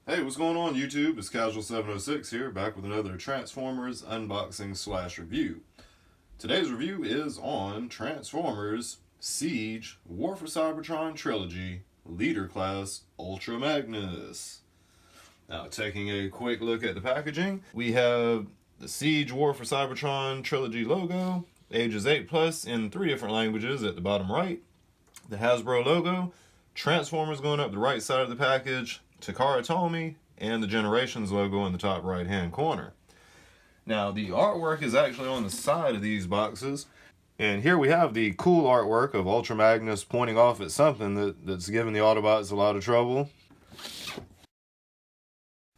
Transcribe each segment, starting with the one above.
Hey, what's going on YouTube? It's Casual706 here, back with another Transformers unboxing slash review. Today's review is on Transformers Siege War for Cybertron Trilogy Leader Class Ultra Magnus. Now, taking a quick look at the packaging, we have the Siege War for Cybertron Trilogy logo, ages 8+ in 3 different languages at the bottom right, the Hasbro logo, Transformers going up the right side of the package, Takara Tomy, and the Generations logo in the top right hand corner. Now the artwork is actually on the side of these boxes, and here we have the cool artwork of Ultra Magnus pointing off at something that's giving the Autobots a lot of trouble.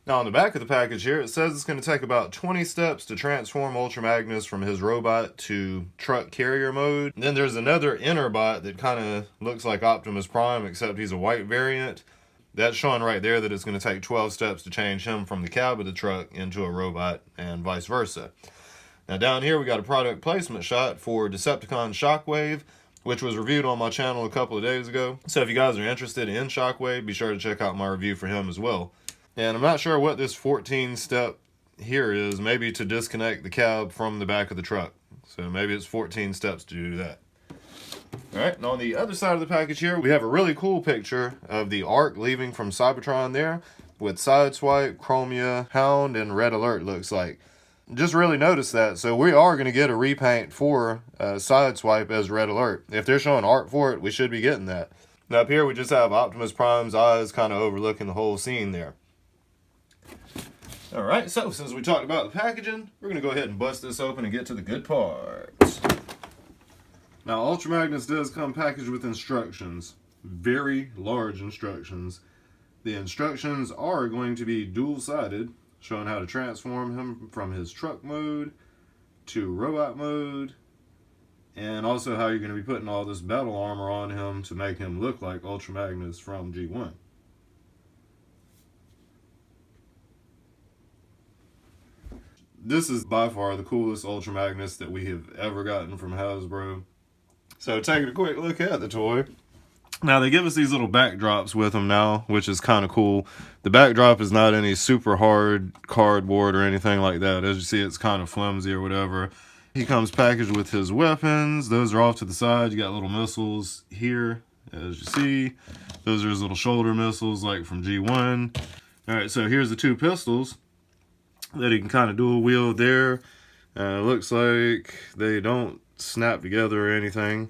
Now on the back of the package here, it says it's going to take about 20 steps to transform Ultra Magnus from his robot to truck carrier mode. And then there's another inner bot that kind of looks like Optimus Prime, except he's a white variant. That's showing right there that it's going to take 12 steps to change him from the cab of the truck into a robot and vice versa. Now down here we got a product placement shot for Decepticon Shockwave, which was reviewed on my channel a couple of days ago. So if you guys are interested in Shockwave, be sure to check out my review for him as well. And I'm not sure what this 14 step here is, maybe to disconnect the cab from the back of the truck. So maybe it's 14 steps to do that. Alright, and on the other side of the package here, we have a really cool picture of the Ark leaving from Cybertron there, with Sideswipe, Chromia, Hound, and Red Alert looks like. Just really noticed that, so we are going to get a repaint for Sideswipe as Red Alert. If they're showing art for it, we should be getting that. Now up here we just have Optimus Prime's eyes kind of overlooking the whole scene there. Alright, so since we talked about the packaging, we're going to go ahead and bust this open and get to the good parts. Now, Ultra Magnus does come packaged with instructions. Very large instructions. The instructions are going to be dual-sided, showing how to transform him from his truck mode to robot mode, and also how you're going to be putting all this battle armor on him to make him look like Ultra Magnus from G1. This is by far the coolest Ultra Magnus that we have ever gotten from Hasbro. So taking a quick look at the toy. Now they give us these little backdrops with them now, which is kind of cool. The backdrop is not any super hard cardboard or anything like that. As you see, it's kind of flimsy or whatever. He comes packaged with his weapons. Those are off to the side. You got little missiles here, as you see. Those are his little shoulder missiles like from G1. Alright, so here's the 2 pistols that he can kind of dual wield there. Looks like they don't snap together or anything.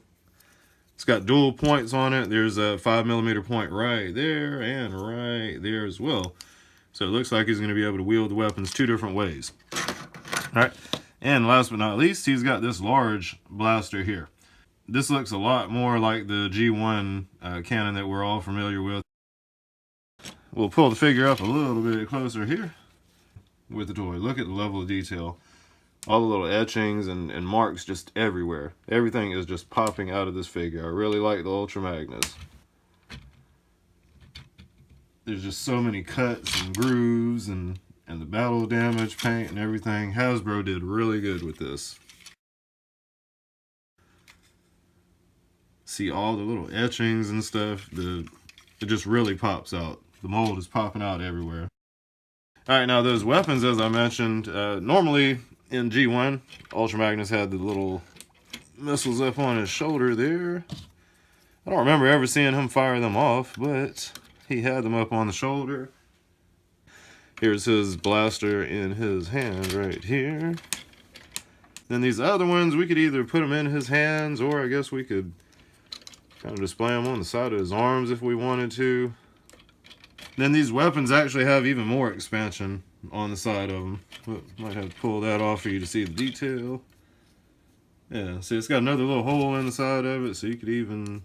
It's got dual points on it. There's a 5mm point right there and right there as well. So it looks like he's going to be able to wield the weapons 2 different ways. Alright, and last but not least, he's got this large blaster here. This looks a lot more like the G1 cannon that we're all familiar with. We'll pull the figure up a little bit closer here with the toy. Look at the level of detail. All the little etchings and marks just everywhere. Everything is just popping out of this figure. I really like the Ultra Magnus. There's just so many cuts and grooves and the battle damage paint and everything. Hasbro did really good with this. See all the little etchings and stuff. It just really pops out. The mold is popping out everywhere. Alright, now those weapons, as I mentioned, normally in G1, Ultra Magnus had the little missiles up on his shoulder there. I don't remember ever seeing him fire them off, but he had them up on the shoulder. Here's his blaster in his hand right here. Then these other ones, we could either put them in his hands, or I guess we could kind of display them on the side of his arms if we wanted to. Then these weapons actually have even more expansion on the side of them. Might have to pull that off for you to see the detail. Yeah, see, it's got another little hole in the side of it, so you could even,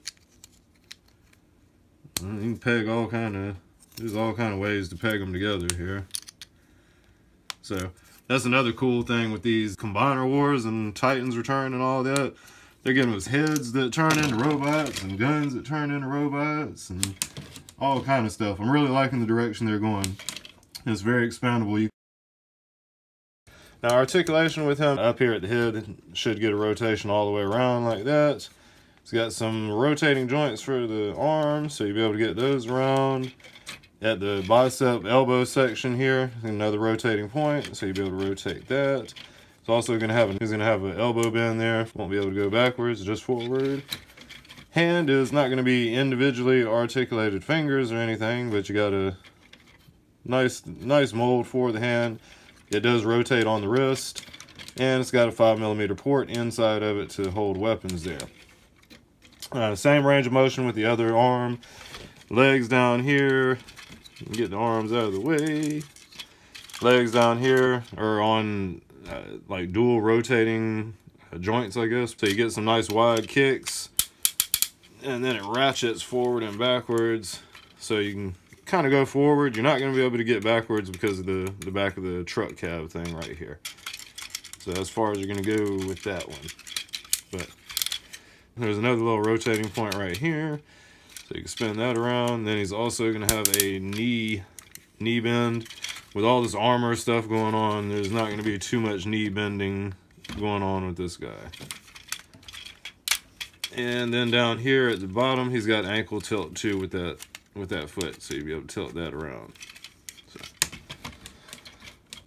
you can peg all kind of, there's all kind of ways to peg them together here. So that's another cool thing with these Combiner Wars and Titans Return and all that. They're giving us heads that turn into robots and guns that turn into robots and all kind of stuff. I'm really liking the direction they're going. It's very expandable. Now articulation with him up here at the head should get a rotation all the way around like that. It's got some rotating joints for the arms, so you'll be able to get those around. At the bicep elbow section here, another rotating point, so you'll be able to rotate that. It's also going to have an elbow bend there. Won't be able to go backwards, just forward. Hand is not going to be individually articulated fingers or anything, but you got a nice mold for the hand. It does rotate on the wrist, and it's got a 5mm port inside of it to hold weapons there. Same range of motion with the other arm. Legs down here. Get the arms out of the way. Legs down here are on like dual rotating joints, I guess. So you get some nice wide kicks, and then it ratchets forward and backwards. So you can kind of go forward. You're not going to be able to get backwards because of the back of the truck cab thing right here. So as far as you're going to go with that one. But there's another little rotating point right here. So you can spin that around. Then he's also going to have a knee bend. With all this armor stuff going on, there's not going to be too much knee bending going on with this guy. And then down here at the bottom, he's got ankle tilt too with that foot, so you'll be able to tilt that around. So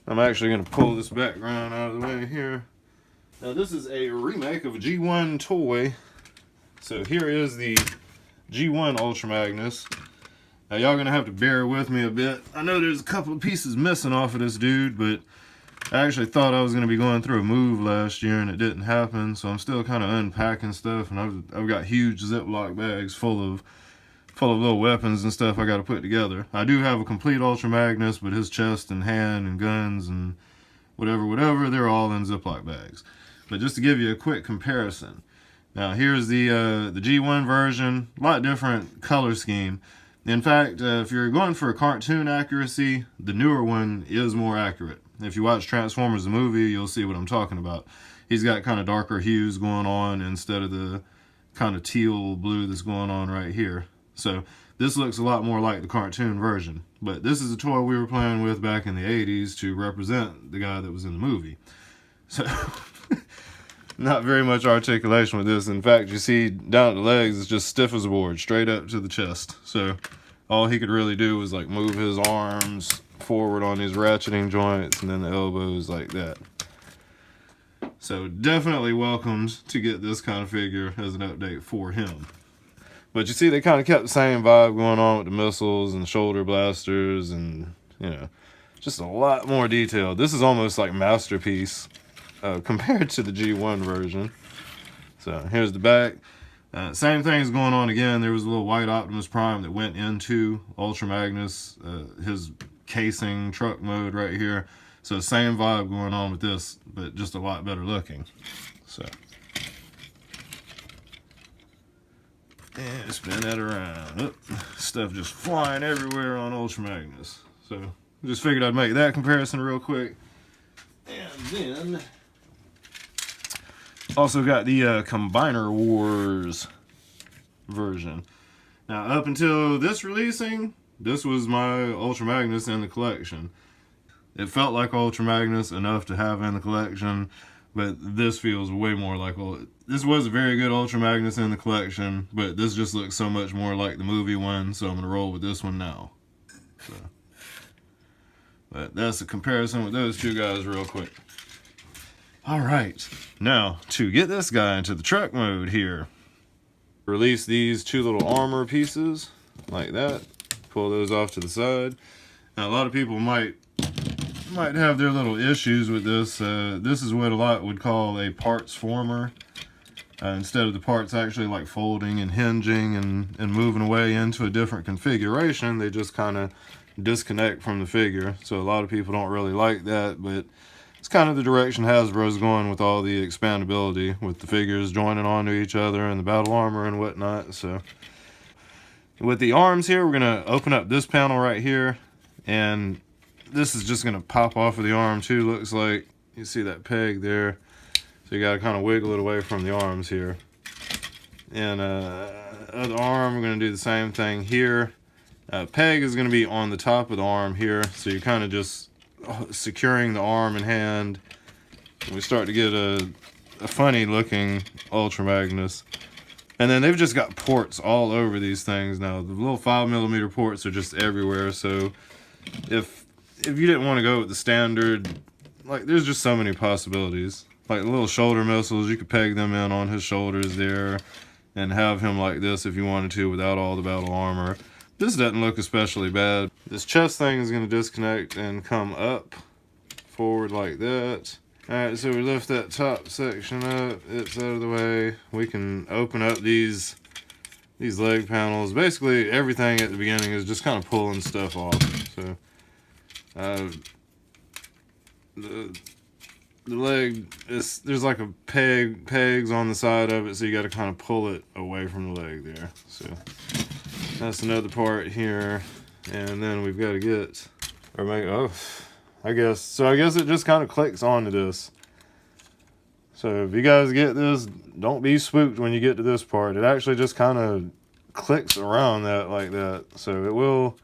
I'm actually going to pull this background out of the way here. Now this is a remake of a G1 toy. So here is the G1 Ultra Magnus. Now y'all gonna have to bear with me a bit. I know there's a couple of pieces missing off of this dude, but I actually thought I was gonna be going through a move last year and it didn't happen, so I'm still kind of unpacking stuff, and I've got huge Ziploc bags full of little weapons and stuff I got to put together. I do have a complete Ultra Magnus, but his chest and hand and guns and whatever, they're all in Ziploc bags. But just to give you a quick comparison. Now here's the G1 version, a lot different color scheme. In fact, if you're going for a cartoon accuracy, the newer one is more accurate. If you watch Transformers the movie, you'll see what I'm talking about. He's got kind of darker hues going on instead of the kind of teal blue that's going on right here. So this looks a lot more like the cartoon version. But this is a toy we were playing with back in the 80s to represent the guy that was in the movie. So not very much articulation with this. In fact, you see down at the legs, it's just stiff as a board, straight up to the chest. So all he could really do was like move his arms forward on these ratcheting joints and then the elbows like that. So definitely welcomed to get this kind of figure as an update for him. But you see, they kind of kept the same vibe going on with the missiles and shoulder blasters and, you know, just a lot more detail. This is almost like Masterpiece compared to the G1 version. So here's the back. Same thing's going on again. There was a little white Optimus Prime that went into Ultra Magnus, his casing truck mode right here. So same vibe going on with this, but just a lot better looking. So. And spin that around. Oop, stuff just flying everywhere on Ultra Magnus. So just figured I'd make that comparison real quick. And then also got the Combiner Wars version. Now up until this releasing, this was my Ultra Magnus in the collection. It felt like Ultra Magnus enough to have in the collection, but this feels way more like, this was a very good Ultra Magnus in the collection, but this just looks so much more like the movie one, so I'm going to roll with this one now. So, but that's a comparison with those two guys real quick. Alright, now to get this guy into the truck mode here, release these two little armor pieces like that, pull those off to the side. Now a lot of people might have their little issues with this. This is what a lot would call a parts former. Instead of the parts actually like folding and hinging and moving away into a different configuration, they just kind of disconnect from the figure. So a lot of people don't really like that, but it's kind of the direction Hasbro's going with all the expandability, with the figures joining onto each other and the battle armor and whatnot. So with the arms here, we're going to open up this panel right here, and this is just going to pop off of the arm too, looks like. You see that peg there. So you got to kind of wiggle it away from the arms here. And other arm, we're going to do the same thing here. Peg is going to be on the top of the arm here. So you're kind of just securing the arm and hand. And we start to get a funny looking Ultra Magnus. And then they've just got ports all over these things now. The little 5mm ports are just everywhere. So if you didn't want to go with the standard, like there's just so many possibilities. Like the little shoulder missiles, you could peg them in on his shoulders there and have him like this if you wanted to without all the battle armor. This doesn't look especially bad. This chest thing is going to disconnect and come up forward like that. Alright, so we lift that top section up, it's out of the way. We can open up these leg panels. Basically everything at the beginning is just kind of pulling stuff off. So the leg is, there's like a pegs on the side of it, so you got to kind of pull it away from the leg there. So that's another part here, and then we've got to get or make I guess it just kind of clicks onto this. So if you guys get this, don't be spooked when you get to this part. It actually just kind of clicks around that like that, so it will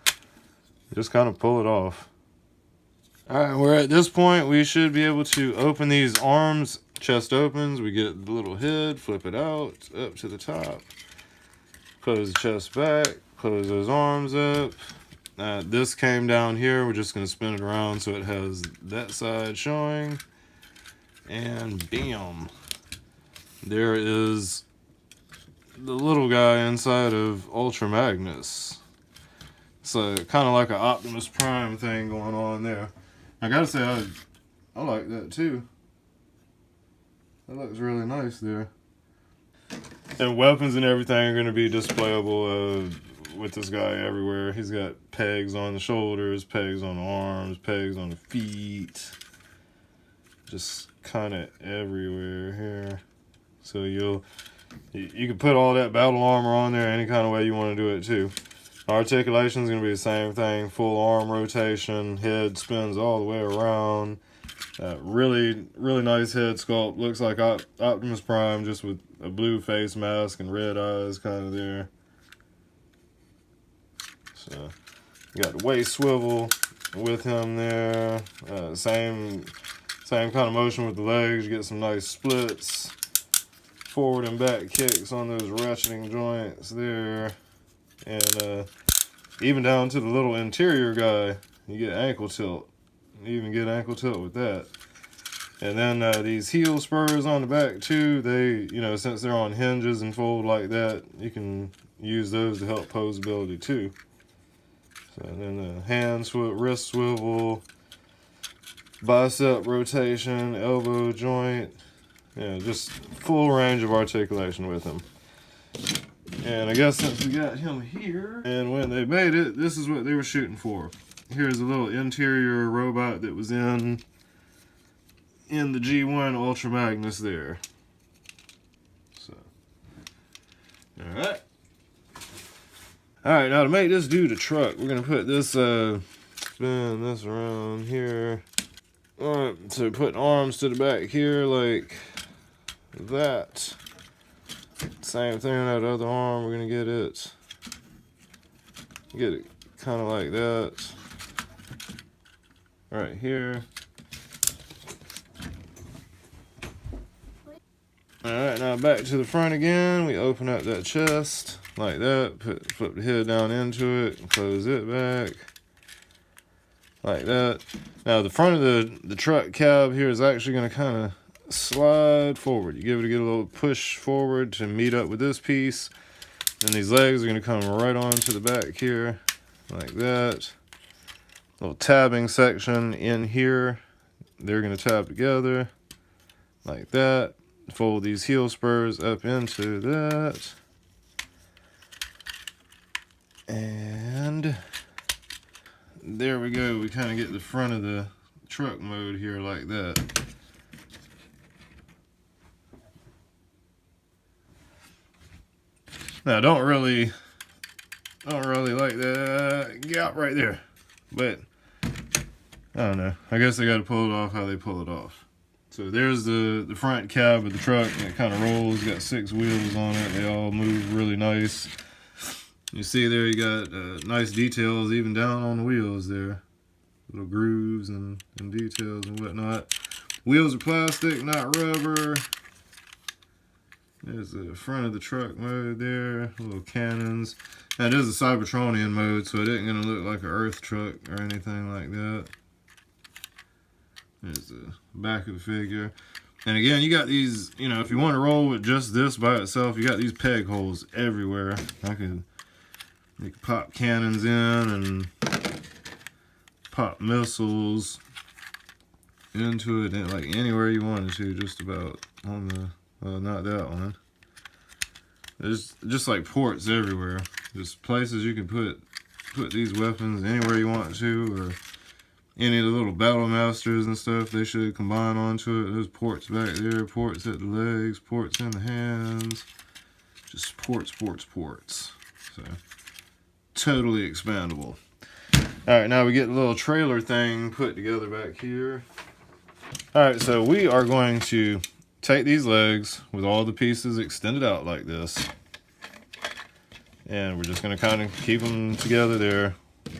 just kind of pull it off. Alright, we're at this point. We should be able to open these arms. Chest opens, we get the little head, flip it out, up to the top. Close the chest back, close those arms up. This came down here, we're just going to spin it around so it has that side showing. And bam! There is the little guy inside of Ultra Magnus. So kind of like an Optimus Prime thing going on there. I gotta say, I like that too. That looks really nice there. And weapons and everything are going to be displayable with this guy everywhere. He's got pegs on the shoulders, pegs on the arms, pegs on the feet. Just kind of everywhere here. So you can put all that battle armor on there any kind of way you want to do it too. Articulation is going to be the same thing. Full arm rotation. Head spins all the way around. Really nice head sculpt. Looks like Optimus Prime, just with a blue face mask and red eyes kind of there. So you got the waist swivel with him there. Same kind of motion with the legs. You get some nice splits. Forward and back kicks on those ratcheting joints there. And even down to the little interior guy, you get ankle tilt. You even get ankle tilt with that. And then these heel spurs on the back too, they, since they're on hinges and fold like that, you can use those to help posability too. So then the hand wrist swivel, bicep rotation, elbow joint, just full range of articulation with him. And I guess since we got him here, and when they made it, this is what they were shooting for. Here's a little interior robot that was in the G1 Ultra Magnus there. So, alright, now to make this dude a truck, we're going to put this, spin this around here. Alright, so put arms to the back here like that. Same thing on that other arm, we're going to get it kind of like that. Right here. Alright, now back to the front again. We open up that chest like that. Flip the head down into it and close it back. Like that. Now the front of the truck cab here is actually going to kind of slide forward. You get a little push forward to meet up with this piece. And these legs are going to come right onto the back here. Like that. Little tabbing section in here. They're going to tab together. Like that. Fold these heel spurs up into that. And there we go. We kind of get the front of the truck mode here like that. Now I don't really like that gap right there, but I don't know. I guess they got to pull it off how they pull it off. So there's the front cab of the truck, and it kind of rolls. Got 6 wheels on it. They all move really nice. You see there, you got nice details even down on the wheels there. Little grooves and details and whatnot. Wheels are plastic, not rubber. There's the front of the truck mode there, little cannons. Now it is a Cybertronian mode, so it isn't going to look like an Earth truck or anything like that. There's the back of the figure. And again, you got these, you know, if you want to roll with just this by itself, you got these peg holes everywhere. You could pop cannons in and pop missiles into it, like anywhere you wanted to, just about on the, well, not that one. There's just like ports everywhere. Just places you can put these weapons anywhere you want to, or any of the little battle masters and stuff, they should combine onto it. There's ports back there, ports at the legs, ports in the hands. Just ports. So, totally expandable. Alright, now we get the little trailer thing put together back here. Alright, so we are going to take these legs with all the pieces extended out like this. And we're just going to kind of keep them together there.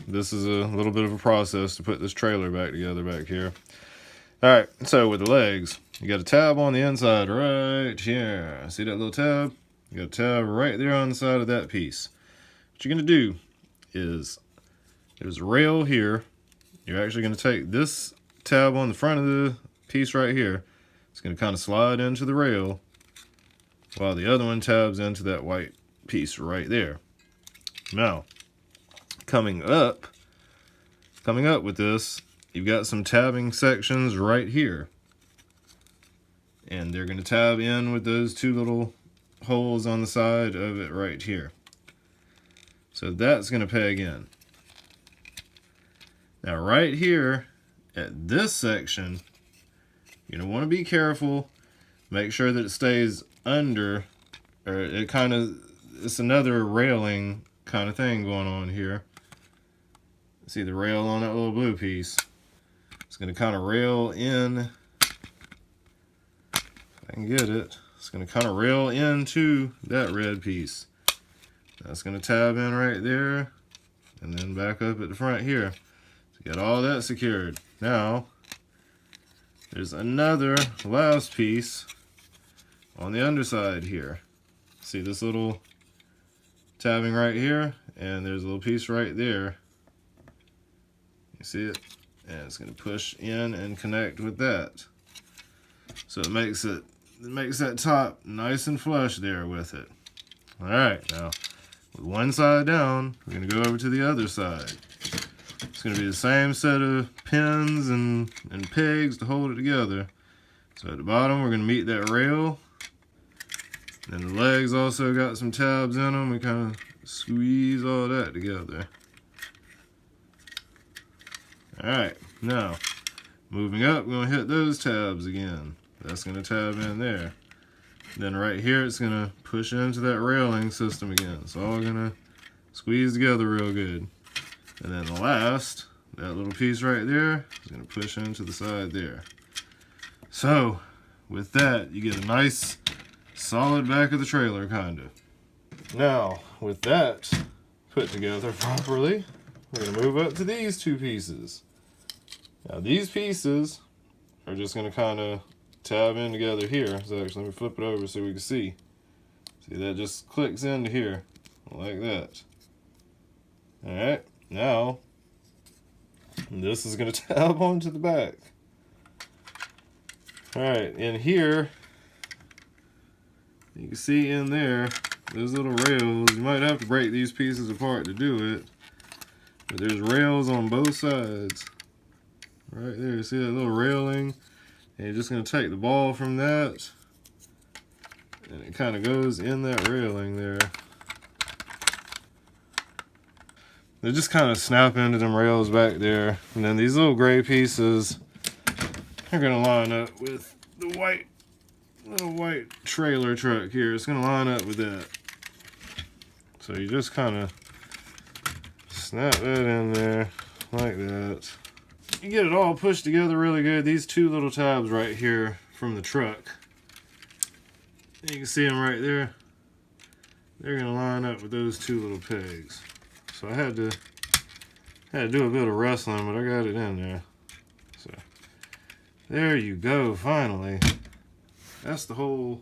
This is a little bit of a process to put this trailer back together back here. Alright, so with the legs, you got a tab on the inside right here. See that little tab? You got a tab right there on the side of that piece. What you're going to do is, there's a rail here. You're actually going to take this tab on the front of the piece right here. It's going to kind of slide into the rail, while the other one tabs into that white piece right there. Now, coming up with this, you've got some tabbing sections right here, and they're going to tab in with those two little holes on the side of it right here. So that's going to peg in. Now right here at this section, you're going to want to be careful, make sure that it stays under, or it's another railing kind of thing going on here. See the rail on that little blue piece? It's going to kind of rail in. If I can get it. It's going to kind of rail into that red piece. That's going to tab in right there. And then back up at the front here. So get all that secured. Now, there's another last piece on the underside here. See this little tabbing right here? And there's a little piece right there. You see it? And it's going to push in and connect with that. So it makes that top nice and flush there with it. Alright, now with one side down, we're going to go over to the other side. It's going to be the same set of pins and pegs to hold it together. So at the bottom, we're going to meet that rail. And the legs also got some tabs in them. We kind of squeeze all that together. Alright, now, moving up, we're going to hit those tabs again. That's going to tab in there. Then right here, it's going to push into that railing system again. It's all going to squeeze together real good. And then the last, that little piece right there, is going to push into the side there. So, with that, you get a nice, solid back of the trailer, kind of. Now, with that put together properly, we're going to move up to these two pieces. Now these pieces are just going to kind of tab in together here. So actually, let me flip it over so we can see. See, that just clicks into here, like that. Alright, now, this is going to tab onto the back. Alright, in here, you can see in there, those little rails. You might have to break these pieces apart to do it. But there's rails on both sides. Right there, see that little railing? And you're just going to take the ball from that, and it kind of goes in that railing there. They just kind of snap into them rails back there. And then these little gray pieces are going to line up with the little white trailer truck here. It's going to line up with that. So you just kind of snap that in there like that. You get it all pushed together really good. These two little tabs right here from the truck, you can see them right there. They're going to line up with those two little pegs. So I had to do a bit of wrestling, but I got it in there. So there you go, finally. That's the whole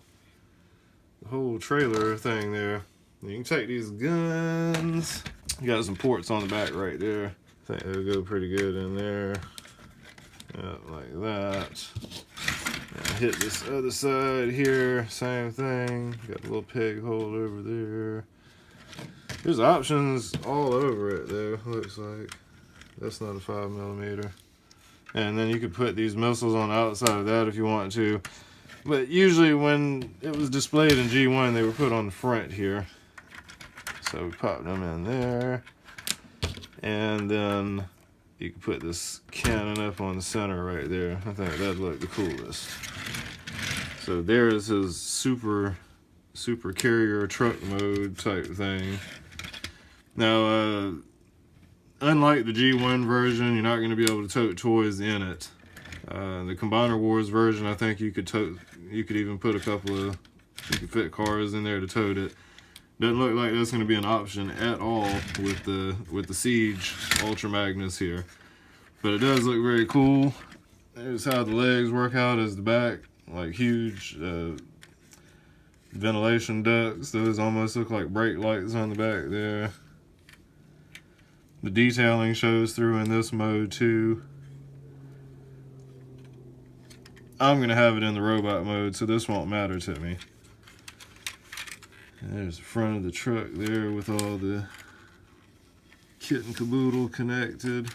whole trailer thing there. You can take these guns. You got some ports on the back right there. I think they'll go pretty good in there. Yeah, like that. Now hit this other side here, same thing. Got a little peg hole over there. There's options all over it though, looks like. That's not a 5mm. And then you could put these missiles on the outside of that if you want to. But usually when it was displayed in G1, they were put on the front here. So we pop them in there. And then you can put this cannon up on the center right there. I think that'd look the coolest. So there's his super carrier truck mode type thing. Now, unlike the G1 version, you're not going to be able to tote toys in it. The Combiner Wars version, I think you could even put you could fit cars in there to tote it. Doesn't look like that's going to be an option at all with the Siege Ultra Magnus here. But it does look very cool. There's how the legs work out as the back, like huge ventilation ducts. Those almost look like brake lights on the back there. The detailing shows through in this mode too. I'm going to have it in the robot mode, so this won't matter to me. And there's the front of the truck there with all the kit and caboodle connected.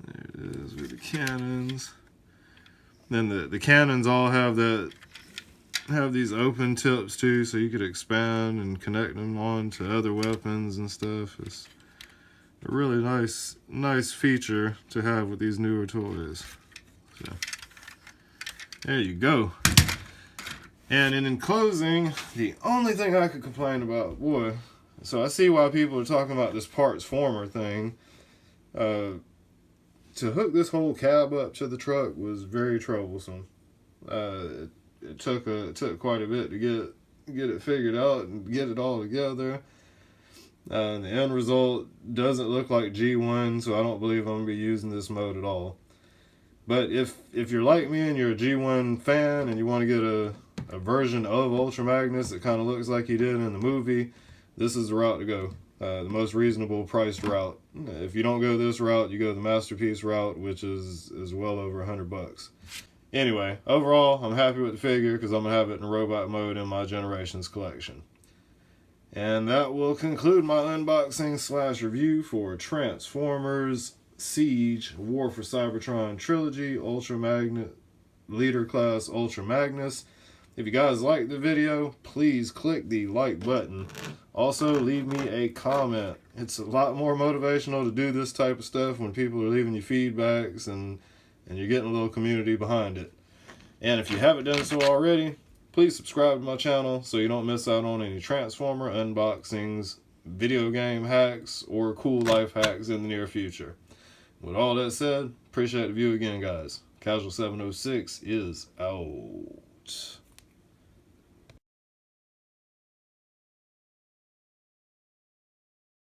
There it is with the cannons. Then the cannons all have these open tips too, so you could expand and connect them on to other weapons and stuff. It's a really nice feature to have with these newer toys. So there you go. And in closing, the only thing I could complain about, boy, so I see why people are talking about this parts former thing. To hook this whole cab up to the truck was very troublesome. It took quite a bit to get it figured out and get it all together. The end result doesn't look like G1, so I don't believe I'm gonna be using this mode at all. But if you're like me and you're a G1 fan and you want to get a version of Ultra Magnus that kind of looks like he did in the movie, this is the route to go. The most reasonable priced route. If you don't go this route, you go the Masterpiece route, which is well over $100. Anyway, overall, I'm happy with the figure because I'm going to have it in robot mode in my Generations collection. And that will conclude my unboxing / review for Transformers Siege War for Cybertron Trilogy Ultra Magnus Leader Class Ultra Magnus. If you guys liked the video, please click the like button. Also, leave me a comment. It's a lot more motivational to do this type of stuff when people are leaving you feedbacks and you're getting a little community behind it. And if you haven't done so already, please subscribe to my channel so you don't miss out on any Transformer unboxings, video game hacks, or cool life hacks in the near future. With all that said, appreciate the view again, guys. Casual706 is out.